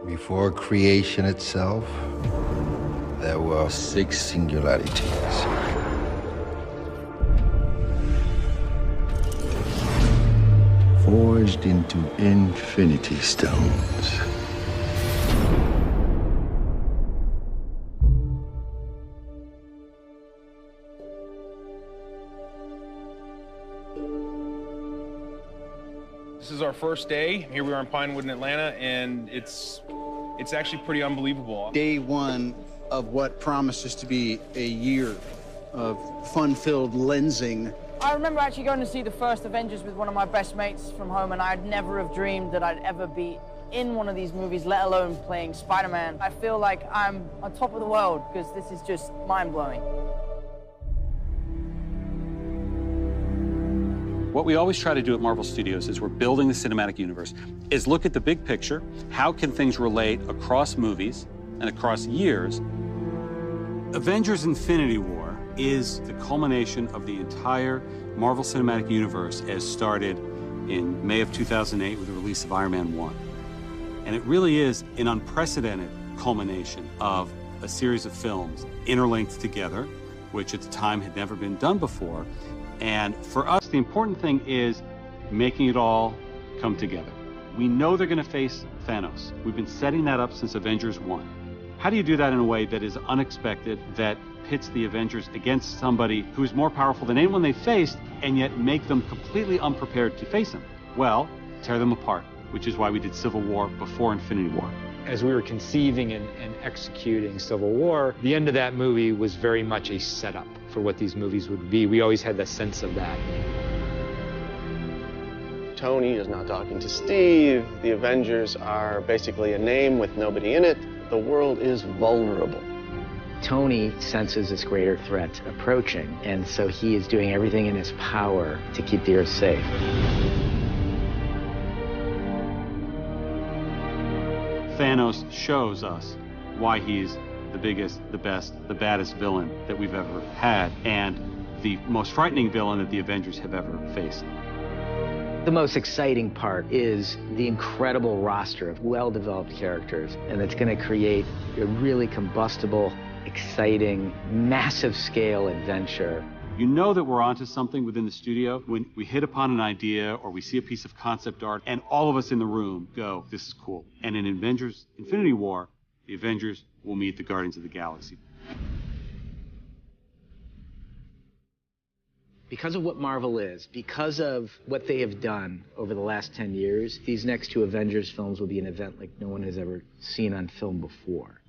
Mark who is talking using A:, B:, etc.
A: Before creation itself, there were 6 singularities. Forged into infinity stones.
B: This is our first day. Here we are in Pinewood in Atlanta, and it's actually pretty unbelievable.
C: Day one of what promises to be a year of fun-filled lensing.
D: I remember actually going to see the first Avengers with one of my best mates from home, and I'd never have dreamed that I'd ever be in one of these movies, let alone playing Spider-Man. I feel like I'm on top of the world because this is just mind-blowing.
E: What we always try to do at Marvel Studios is we're building the cinematic universe, is look at the big picture. How can things relate across movies and across years? Avengers Infinity War is the culmination of the entire Marvel Cinematic Universe as started in May of 2008 with the release of Iron Man 1. And it really is an unprecedented culmination of a series of films interlinked together, which at the time had never been done before. And for us, the important thing is making it all come together. We know they're going to face Thanos. We've been setting that up since Avengers 1. How do you do that in a way that is unexpected, that pits the Avengers against somebody who's more powerful than anyone they faced, and yet make them completely unprepared to face him? Well, tear them apart, which is why we did Civil War before Infinity War.
F: As we were conceiving and executing Civil War, the end of that movie was very much a setup for what these movies would be. We always had the sense of that.
G: Tony is not talking to Steve. The Avengers are basically a name with nobody in it. The world is vulnerable.
H: Tony senses this greater threat approaching, and so he is doing everything in his power to keep the Earth safe.
E: Thanos shows us why he's the biggest, the best, the baddest villain that we've ever had, and the most frightening villain that the Avengers have ever faced.
H: The most exciting part is the incredible roster of well-developed characters, and it's going to create a really combustible, exciting, massive-scale adventure.
E: You know that we're onto something within the studio when we hit upon an idea or we see a piece of concept art and all of us in the room go, this is cool. And in Avengers Infinity War, the Avengers will meet the Guardians of the Galaxy.
H: Because of what Marvel is, because of what they have done over the last 10 years, these next 2 Avengers films will be an event like no one has ever seen on film before.